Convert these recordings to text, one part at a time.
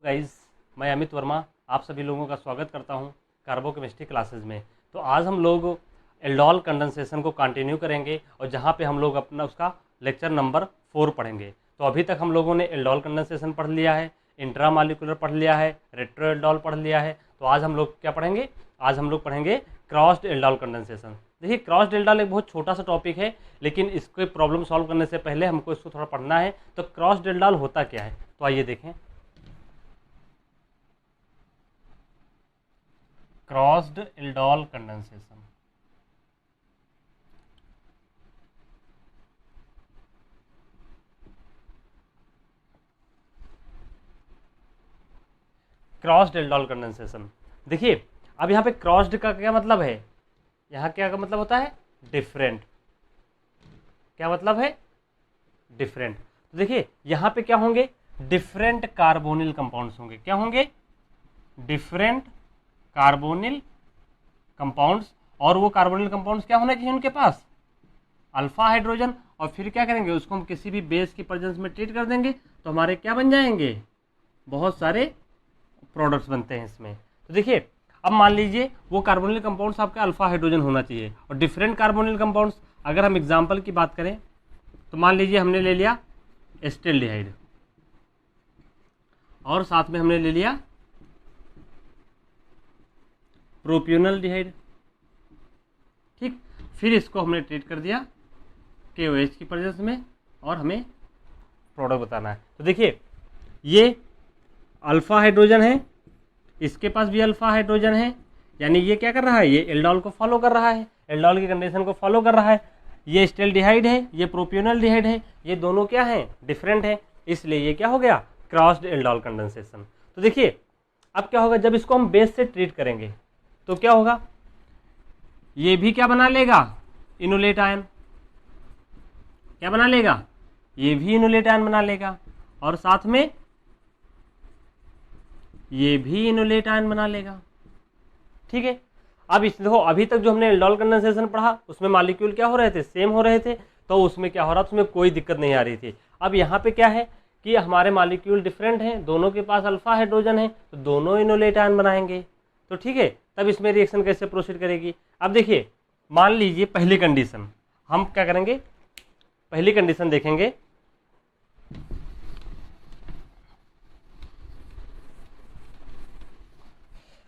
Guys, मैं अमित वर्मा आप सभी लोगों का स्वागत करता हूं कार्बोकेमिस्ट्री क्लासेस में। तो आज हम लोग एल्डोल कंडेंसेशन को कंटिन्यू करेंगे और जहां पे हम लोग अपना उसका लेक्चर नंबर 4 पढ़ेंगे। तो अभी तक हम लोगों ने एल्डोल कंडेंसेशन पढ़ लिया है, इंट्रामॉलिक्यूलर पढ़ लिया है, रेट्रो एल्डोल पढ़ लिया है। तो आज हम लोग क्या पढ़ेंगे? आज हम लोग पढ़ेंगे क्रॉस्ड एल्डोल कंडेंसेशन। देखिए, क्रॉस्ड एल्डोल एक बहुत छोटा सा टॉपिक है, लेकिन इसको प्रॉब्लम सॉल्व करने से पहले हमको इसको थोड़ा पढ़ना है। तो क्रॉस्ड एल्डोल होता क्या है, तो आइए देखें। Crossed aldol condensation. Crossed aldol condensation, देखिए अब यहाँ पे क्रॉस्ड का क्या मतलब है? यहाँ क्या का मतलब होता है? डिफरेंट। क्या मतलब है? डिफरेंट। तो देखिए यहाँ पे क्या होंगे? डिफरेंट कार्बोनिल कंपाउंड्स होंगे। क्या होंगे? Different carbonyl compounds. और वो कार्बोनिल कंपाउंड्स क्या होने चाहिए उनके पास? Alpha hydrogen. और फिर क्या करेंगे? उसको हम किसी भी बेस की प्रेजेंस में ट्रीट कर देंगे तो हमारे क्या बन जाएंगे? बहुत सारे प्रोडक्ट्स बनते हैं इसमें। तो देखिए, अब मान लीजिए वो कार्बोनिल कंपाउंड्स आपका अल्फा हाइड्रोजन होना चाहिए और डिफरेंट कार्बोनिल कंपाउंड्स, अगर हम एग्जांपल की बात करें तो मान लीजिए हमने ले लिया एस्टेल्डिहाइड और साथ में हमने ले लिया प्रोपियोनल्डिहाइड। ठीक, फिर इसको हमने ट्रीट कर दिया KOH की प्रेजेंस में और हमें प्रोडक्ट बताना है। तो देखिए, ये अल्फा हाइड्रोजन है, इसके पास भी अल्फा हाइड्रोजन है, यानी ये क्या कर रहा है? ये एल्डोल को फॉलो कर रहा है, एल्डोल की कंडीशन को फॉलो कर रहा है। ये एस्टेल्डिहाइड है, ये प्रोपियोनल्डिहाइड है, ये दोनों क्या हैं? डिफरेंट है, इसलिए ये क्या हो गया? Crossed aldol condensation. तो देखिए अब क्या होगा, जब इसको हम बेस से ट्रीट करेंगे तो क्या होगा? ये भी क्या बना लेगा? Enolate ion. क्या बना लेगा? ये भी इनोलेट आयन बना लेगा और साथ में ये भी इनोलेट आयन बना लेगा। ठीक है, अब इस देखो, अभी तक जो हमने एल्डोल कंडेंसेशन पढ़ा उसमें मॉलिक्यूल क्या हो रहे थे? सेम हो रहे थे, तो उसमें क्या हो रहा था? उसमें कोई दिक्कत नहीं आ रही थी। अब यहाँ पे क्या है कि हमारे मॉलिक्यूल डिफरेंट हैं, दोनों के पास अल्फा हाइड्रोजन है, तो दोनों इनोलेट आयन बनाएंगे। तो ठीक है, तब इसमें रिएक्शन कैसे प्रोसीड करेगी? अब देखिए, मान लीजिए पहली कंडीशन हम क्या करेंगे? पहली कंडीशन देखेंगे।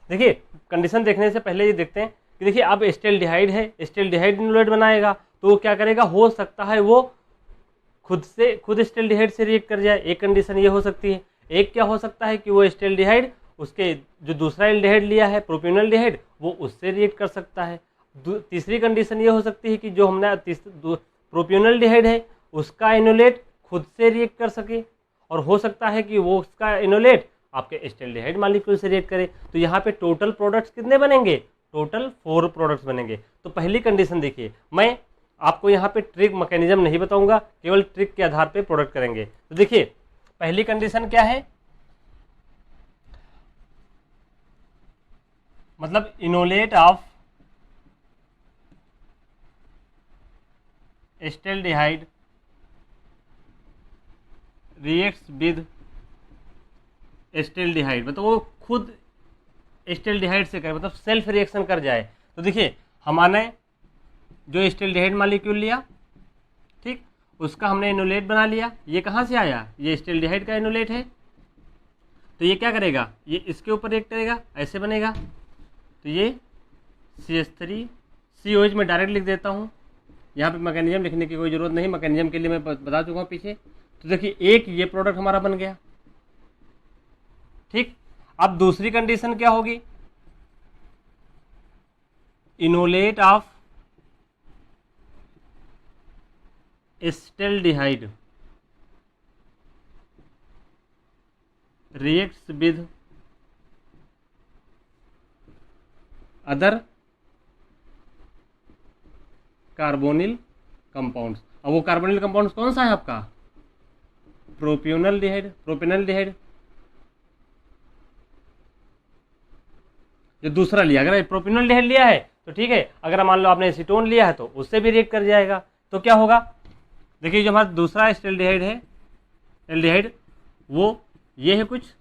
देखिए, कंडीशन देखने से पहले ये देखते हैं कि देखिए अब एस्टेल्डिहाइड है, एस्टेल्डिहाइड इनोलेट बनाएगा तो वो क्या करेगा? हो सकता है वो खुद एस्टेल्डिहाइड से रिएक्ट कर जाए, एक कंडीशन ये हो सकती है। एक क्या हो सकता है कि वो एस्टेल्डिहाइड उसके जो दूसरा एल्डिहाइड लिया है प्रोपियोनल्डिहाइड, वो उससे रिएक्ट कर सकता है। तीसरी कंडीशन ये हो सकती है कि जो हमने प्रोपियोनल्डिहाइड है उसका इनोलेट खुद से रिएक्ट कर सके, और हो सकता है कि वो उसका इनोलेट आपके एस्टेल्डिहाइड मॉलिक्यूल से रिएक्ट करे। तो यहाँ पे टोटल प्रोडक्ट्स कितने बनेंगे? टोटल 4 प्रोडक्ट्स बनेंगे। तो पहली कंडीशन देखिए, मैं आपको यहाँ पे ट्रिक मैकेनिज्म नहीं बताऊंगा, केवल ट्रिक के आधार पे प्रोडक्ट करेंगे। तो देखिए पहली कंडीशन क्या है? मतलब enolate of acetaldehyde reacts with एस्टेल्डिहाइड, मतलब वो खुद एस्टेल्डिहाइड से करे, मतलब सेल्फ रिएक्शन कर जाए। तो देखिए, हमने जो एस्टेल्डिहाइड मॉलिक्यूल लिया, ठीक, उसका हमने इनोलेट बना लिया। ये कहाँ से आया? ये एस्टेल्डिहाइड का इनोलेट है, तो ये क्या करेगा? ये इसके ऊपर रिएक्ट करेगा, ऐसे बनेगा। तो ये CH3 COH में डायरेक्ट लिख देता हूँ, यहाँ पे मैकेनिज्म लिखने की कोई जरूरत नहीं, मैकेनिज्म के लिए मैं बता चुका हूँ पीछे। तो देखिए, एक ये प्रोडक्ट हमारा बन गया। ठीक, अब दूसरी कंडीशन क्या होगी? Enolate of acetaldehyde reacts with other carbonyl compounds. अब वो कार्बोनिल कंपाउंड्स कौन सा है आपका? प्रोपियोनल्डिहाइड जो दूसरा लिया। अगर प्रोपियोनल्डिहाइड लिया है तो ठीक है, अगर मान लो आपने एसीटोन लिया है तो उससे भी रिएक्ट कर जाएगा। तो क्या होगा? देखिए, जो हमारा दूसरा एस्टेल्डिहाइड है, एल्डिहाइड, वो ये है कुछ,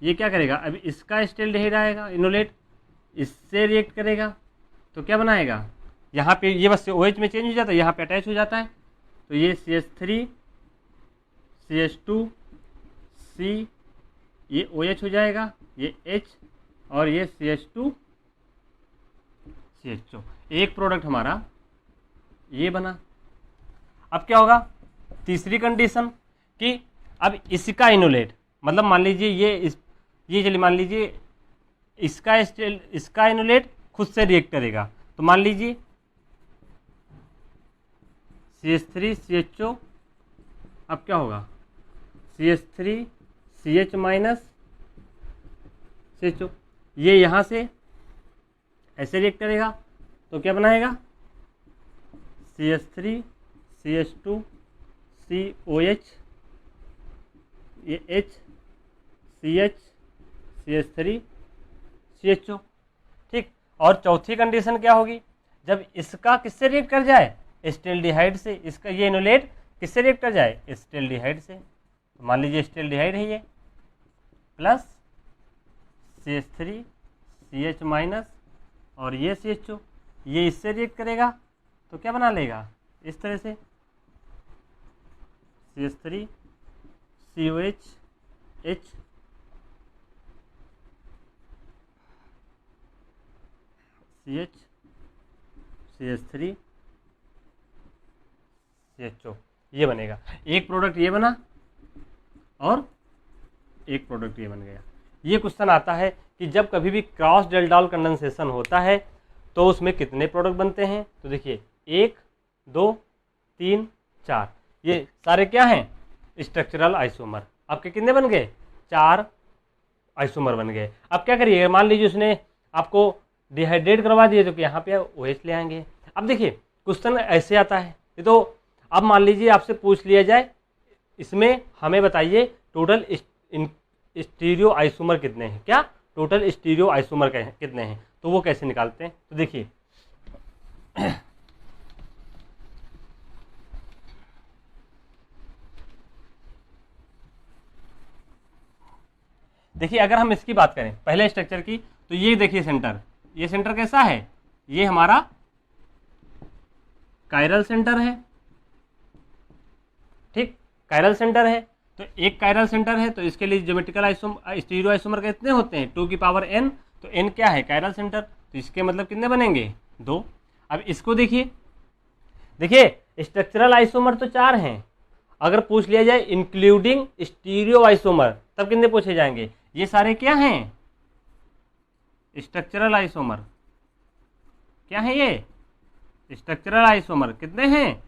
ये क्या करेगा, अब इसका एस्टेल्डिहाइड आएगा इनोलेट, इससे रिएक्ट करेगा तो क्या बनाएगा, यहाँ पे ये बस OH में चेंज हो जाता है, यहाँ पे अटैच हो जाता है, तो ये CH3 CH2 C, ये OH हो जाएगा, ये H और ये CH2 CHO, एक प्रोडक्ट हमारा ये बना। अब क्या होगा, तीसरी कंडीशन कि अब इसका इनोलेट, मतलब मान लीजिए ये चलिए मान लीजिए इसका इनोलेट खुद से रिएक्ट करेगा, तो मान लीजिए CH3 CHO, अब क्या होगा CH3 CH माइनस CHO, ये यहाँ से ऐसे रिएक्ट करेगा तो क्या बनाएगा CH3 CH2 COH, ये H CH CH3 CHO, ठीक। और चौथी कंडीशन क्या होगी, जब इसका किससे रिएक्ट कर जाए, एस्टेल्डिहाइड से, इसका ये इनोलेट किससे रिएक्ट कर जाए, एस्टेल्डिहाइड से, तो मान लीजिए एस्टेल्डिहाइड है ये, प्लस CH3 CH माइनस और ये CHO, ये इससे रिएक्ट करेगा तो क्या बना लेगा, इस तरह से CH3 COH H CH CH3 CHO, ये बनेगा, एक प्रोडक्ट ये बना और एक प्रोडक्ट ये बन गया। ये क्वेश्चन आता है कि जब कभी भी क्रॉस डेल्टाल कंडेंसेशन होता है तो उसमें कितने प्रोडक्ट बनते हैं, तो देखिए 1 2 3 4, ये सारे क्या हैं, स्ट्रक्चरल आइसोमर। आपके कितने बन गए, 4 आइसोमर बन गए। अब क्या करिए, मान लीजिए उसने आपको डिहाइड्रेट करवा दिए तो यहाँ पे OH ले आएंगे। अब देखिए क्वेश्चन ऐसे आता है, ये तो अब मान लीजिए आपसे पूछ लिया जाए इसमें हमें बताइए टोटल स्टीरियो आइसोमर कितने हैं, क्या टोटल स्टीरियो आइसोमर कितने हैं, तो वो कैसे निकालते हैं, तो देखिए देखिए अगर हम इसकी बात करें पहले स्ट्रक्चर की, तो ये देखिए सेंटर, ये सेंटर कैसा है, ये हमारा कायरल सेंटर है, ठीक, कायरल सेंटर है, तो एक कायरल सेंटर है, तो इसके लिए ज्योमेट्रिकल स्टीरियो आइसोमर कितने होते हैं, 2 की पावर n, तो n क्या है, कायरल सेंटर, तो इसके मतलब कितने बनेंगे, 2। अब इसको देखिए, देखिए स्ट्रक्चरल आइसोमर तो 4 हैं, अगर पूछ लिया जाए इंक्लूडिंग स्टीरियो आइसोमर तब कितने पूछे जाएंगे, ये सारे क्या हैं, स्ट्रक्चरल आइसोमर, क्या है ये, स्ट्रक्चरल आइसोमर कितने हैं,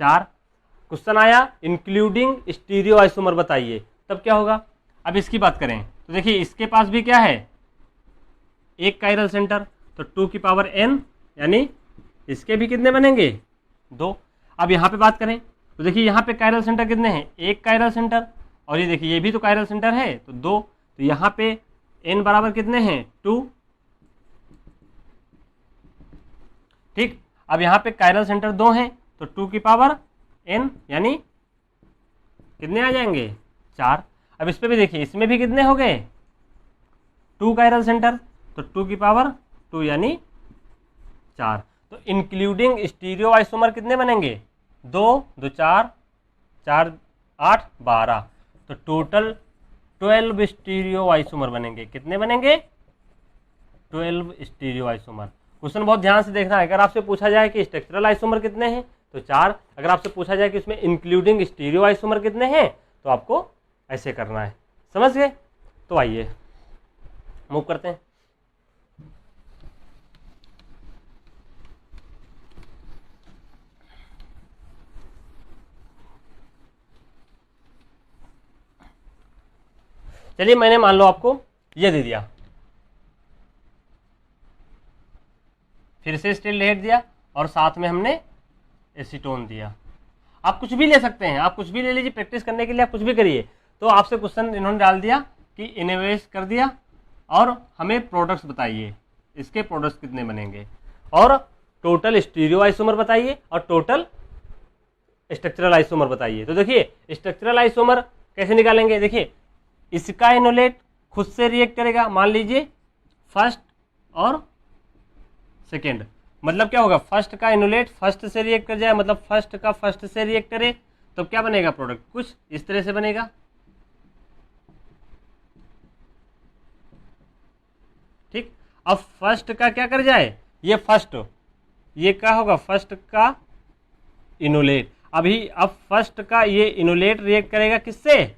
4। क्वेश्चन आया इंक्लूडिंग स्टीरियो आइसोमर बताइए, तब क्या होगा। अब इसकी बात करें तो देखिए इसके पास भी क्या है, एक कायरल सेंटर, तो 2 की पावर n, यानी इसके भी कितने बनेंगे, 2। अब यहाँ पे बात करें तो देखिए यहाँ पे कायरल सेंटर कितने हैं, एक कायरल सेंटर, और ये देखिए ये भी तो कायरल सेंटर है, तो 2, तो यहाँ पे n बराबर कितने हैं, 2, ठीक। अब यहाँ पे कायरल सेंटर 2 हैं, तो 2 की पावर n, यानी कितने आ जाएंगे, 4। अब इस पे भी देखिए इसमें भी कितने हो गए, 2 कायरल सेंटर, तो 2 की पावर 2 यानी 4। तो इंक्लूडिंग स्टीरियो आइसोमर कितने बनेंगे, 2 2 4 4 8 12, तो टोटल 12 स्टीरियो आइसोमर बनेंगे। कितने बनेंगे, 12 स्टीरियो आइसोमर। क्वेश्चन बहुत ध्यान से देखना है, अगर आपसे पूछा जाए कि स्ट्रक्चरल आइसोमर कितने हैं तो 4, अगर आपसे पूछा जाए कि इसमें इंक्लूडिंग स्टीरियो आइसोमर कितने हैं तो आपको ऐसे करना है, समझ गए। तो आइए मूव करते हैं। चलिए मैंने मान लो आपको ये दे दिया, फिर से एस्टेल्डिहाइड दिया और साथ में हमने एसीटोन दिया। आप कुछ भी ले सकते हैं, आप कुछ भी ले लीजिए, प्रैक्टिस करने के लिए आप कुछ भी करिए। तो आपसे क्वेश्चन इन्होंने डाल दिया कि इनवेस्ट कर दिया और हमें प्रोडक्ट्स बताइए, इसके प्रोडक्ट्स कितने बनेंगे, और टोटल स्टीरियो आइसोमर बताइए और टोटल स्ट्रक्चरल आइसोमर बताइए। तो देखिए स्ट्रक्चरल आइसोमर कैसे निकालेंगे, देखिए इसका इनोलेट खुद से रिएक्ट करेगा। मान लीजिए फर्स्ट और सेकेंड, मतलब क्या होगा, फर्स्ट का इनोलेट फर्स्ट से रिएक्ट कर जाए, मतलब फर्स्ट का फर्स्ट से रिएक्ट करे, तो क्या बनेगा प्रोडक्ट, कुछ इस तरह से बनेगा। ठीक, अब फर्स्ट का क्या कर जाए, ये फर्स्ट, ये क्या होगा, फर्स्ट का इनोलेट। अभी अब फर्स्ट का ये इनोलेट रिएक्ट करेगा किससे,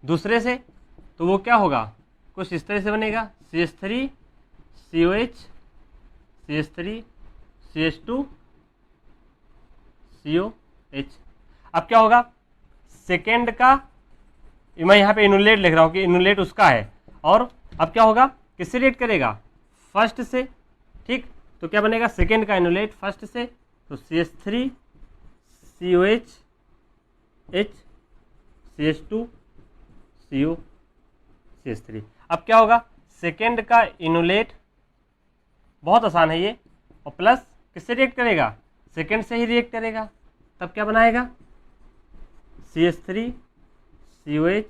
दूसरे से, तो वो क्या होगा, कुछ इस तरह से बनेगा, CH3 COH CH3 CH2 COH। अब क्या होगा, सेकेंड का, मैं यहाँ पे इनोलेट लिख रहा हूँ कि इनोलेट उसका है, और अब क्या होगा, किससे रिएक्ट करेगा, फर्स्ट से। ठीक, तो क्या बनेगा, सेकेंड का इनोलेट फर्स्ट से, तो CH3 COH H CH2 CO CH3। अब क्या होगा, सेकेंड का इनोलेट, बहुत आसान है ये, और प्लस किससे रिएक्ट करेगा, सेकेंड से ही रिएक्ट करेगा, तब क्या बनाएगा, CH3 COH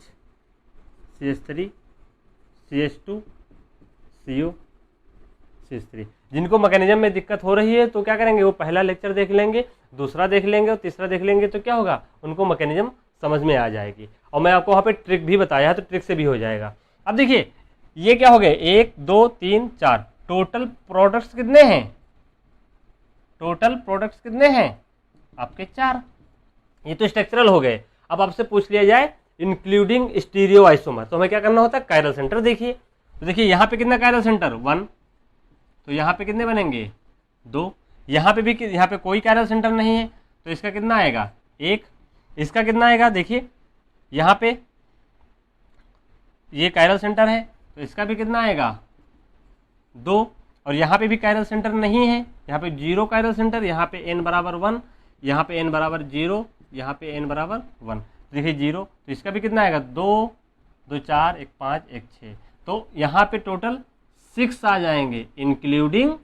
CH3 CH2 CO CH3। जिनको मैकेनिज्म में दिक्कत हो रही है तो क्या करेंगे, वो पहला लेक्चर देख लेंगे, दूसरा देख लेंगे और तीसरा देख लेंगे, तो क्या होगा, उनको मैकेनिज्म समझ में आ जाएगी। और मैं आपको वहाँ पे ट्रिक भी बताया है, तो ट्रिक से भी हो जाएगा। अब देखिए ये क्या हो गए, 1 2 3 4, टोटल प्रोडक्ट्स कितने हैं, टोटल प्रोडक्ट्स कितने हैं आपके 4। ये तो स्ट्रक्चरल हो गए। अब आपसे पूछ लिया जाए इंक्लूडिंग स्टीरियो आइसोमर, तो हमें क्या करना होता है, कायरल सेंटर देखिए। तो देखिए यहाँ पे कितना कायरल सेंटर 1, तो यहाँ पे कितने बनेंगे 2, यहाँ पे भी, यहाँ पे कोई कायरल सेंटर नहीं है, तो इसका कितना आएगा 1, इसका कितना आएगा, देखिए यहाँ पे ये कायरल सेंटर है, तो इसका भी कितना आएगा 2, और यहाँ पे भी कायरल सेंटर नहीं है, यहाँ पे 0 कायरल सेंटर, यहाँ पे n बराबर 1, यहाँ पे n बराबर 0, यहाँ पे n बराबर 1, देखिए 0, तो इसका भी कितना आएगा 2 2 4 1 5 1 6, तो यहाँ पे टोटल 6 आ जाएंगे इंक्लूडिंग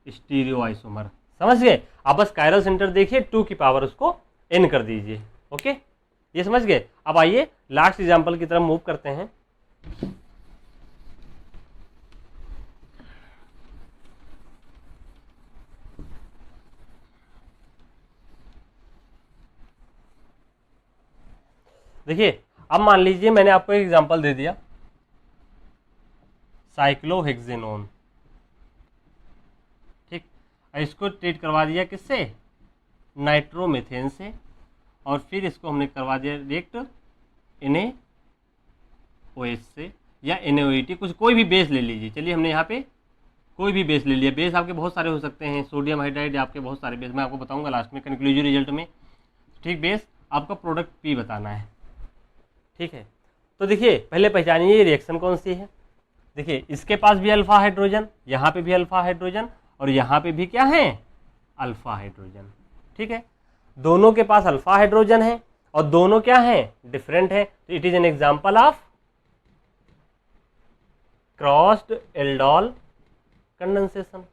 स्टीरियो आइसोमर। समझ गए, आप बस कायरल सेंटर देखिए, 2 की पावर उसको n कर दीजिए। ओके, ये समझ गए। अब आइए लास्ट एग्जांपल की तरफ मूव करते हैं। देखिए अब मान लीजिए मैंने आपको एक एग्जांपल दे दिया, साइक्लोहेक्सेनोन। ठीक, इसको ट्रीट करवा दिया किससे, नाइट्रोमेथेन से, और फिर इसको हमने करवा दिया रिएक्ट NaOH से या NaOH, कुछ कोई भी बेस ले लीजिए। चलिए हमने यहाँ पे कोई भी बेस ले लिया, बेस आपके बहुत सारे हो सकते हैं, सोडियम हाइड्राइड, आपके बहुत सारे बेस, मैं आपको बताऊंगा लास्ट में कंक्लूजिव रिजल्ट में। ठीक, बेस आपका प्रोडक्ट P बताना है। ठीक है, तो देखिए पहले पहचानिए ये रिएक्शन कौन सी है। देखिए इसके पास भी अल्फा हाइड्रोजन, यहाँ पे भी अल्फा हाइड्रोजन, और यहाँ पे भी क्या है, अल्फा हाइड्रोजन। ठीक है, दोनों के पास अल्फा हाइड्रोजन है और दोनों क्या है, डिफरेंट है, तो it is an example of crossed aldol condensation.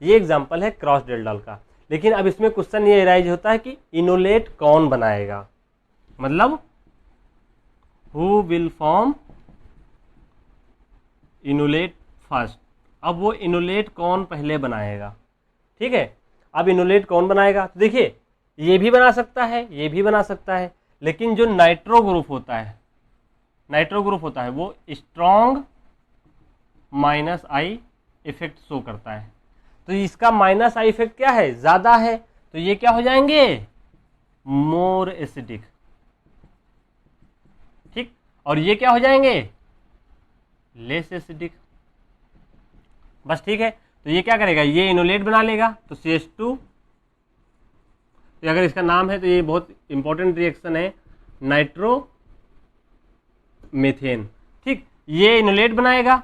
ये एग्जांपल है क्रॉस्ड एल्डोल का। लेकिन अब इसमें क्वेश्चन ये राइज होता है कि इनोलेट कौन बनाएगा, मतलब who will form enolate first. अब वो इनोलेट कौन पहले बनाएगा। ठीक है, अब इनोलेट कौन बनाएगा, तो देखिए ये भी बना सकता है, ये भी बना सकता है, लेकिन जो नाइट्रो ग्रुप होता है, नाइट्रो ग्रुप होता है वो स्ट्रॉन्ग -I इफेक्ट शो करता है। तो इसका -I इफेक्ट क्या है, ज्यादा है, तो ये क्या हो जाएंगे, मोर एसिडिक। ठीक, और ये क्या हो जाएंगे, लेस एसिडिक। बस ठीक है, तो ये क्या करेगा, ये इनोलेट बना लेगा, तो CH2, तो अगर इसका नाम है तो ये बहुत इंपॉर्टेंट रिएक्शन है, नाइट्रो मेथेन। ठीक, ये इनोलेट बनाएगा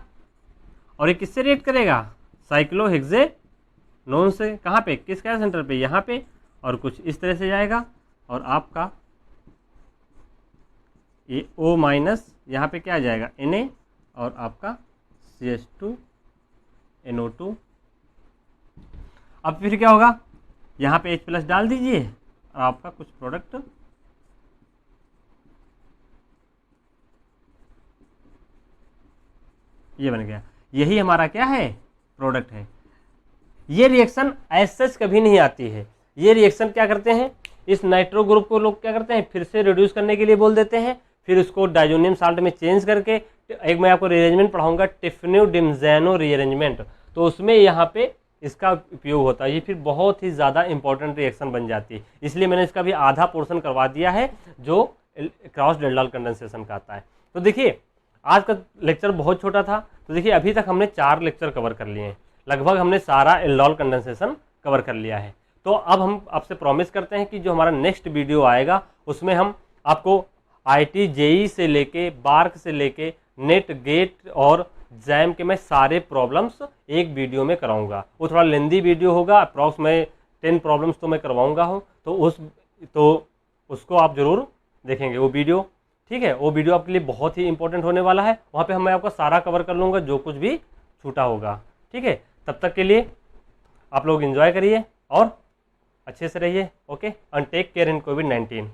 और ये किससे रिएक्ट करेगा, साइक्लोहेक्सेनोन से। कहाँ पे, किस क्या सेंटर पे, यहाँ पे, और कुछ इस तरह से जाएगा, और आपका ये O- यहाँ पे क्या आ जाएगा, Na, और आपका CH2NO2। अब फिर क्या होगा, यहाँ पे H+ डाल दीजिए और आपका कुछ प्रोडक्ट ये बन गया, यही हमारा क्या है, प्रोडक्ट है। ये रिएक्शन एज सच कभी नहीं आती है। ये रिएक्शन क्या करते हैं, इस नाइट्रो ग्रुप को लोग क्या करते हैं, फिर से रिड्यूस करने के लिए बोल देते हैं, फिर उसको डाइजोनियम साल्ट में चेंज करके, एक मैं आपको रीअरेंजमेंट पढ़ाऊंगा टिफ्फिन्यू डिमज़ेनो रीअरेंजमेंट, तो उसमें यहाँ पे इसका उपयोग होता है। ये फिर बहुत ही ज़्यादा इंपॉर्टेंट रिएक्शन बन जाती है, इसलिए मैंने इसका भी आधा पोर्शन करवा दिया है जो क्रॉस डेल्टाल कंडेंसेशन का आता है। तो देखिए आज का लेक्चर बहुत छोटा था, तो देखिए अभी तक हमने 4 लेक्चर कवर कर लिए हैं, लगभग हमने सारा एल्डोल कंडेंसेशन कवर कर लिया है। तो अब हम आपसे प्रॉमिस करते हैं कि जो हमारा नेक्स्ट वीडियो आएगा उसमें हम आपको IIT JEE से लेके बार्क से लेके नेट गेट और जैम के मैं सारे प्रॉब्लम्स एक वीडियो में कराऊंगा। वो थोड़ा लेंदी वीडियो होगा, अप्रॉक्स मैं 10 प्रॉब्लम्स तो मैं करवाऊंगा हूँ, तो उसको आप जरूर देखेंगे वो वीडियो, ठीक है। वो वीडियो आपके लिए बहुत ही इंपॉर्टेंट होने वाला है, वहाँ पे मैं आपका सारा कवर कर लूँगा जो कुछ भी छूटा होगा, ठीक है। तब तक के लिए आप लोग एंजॉय करिए और अच्छे से रहिए, okay, and take care in covid.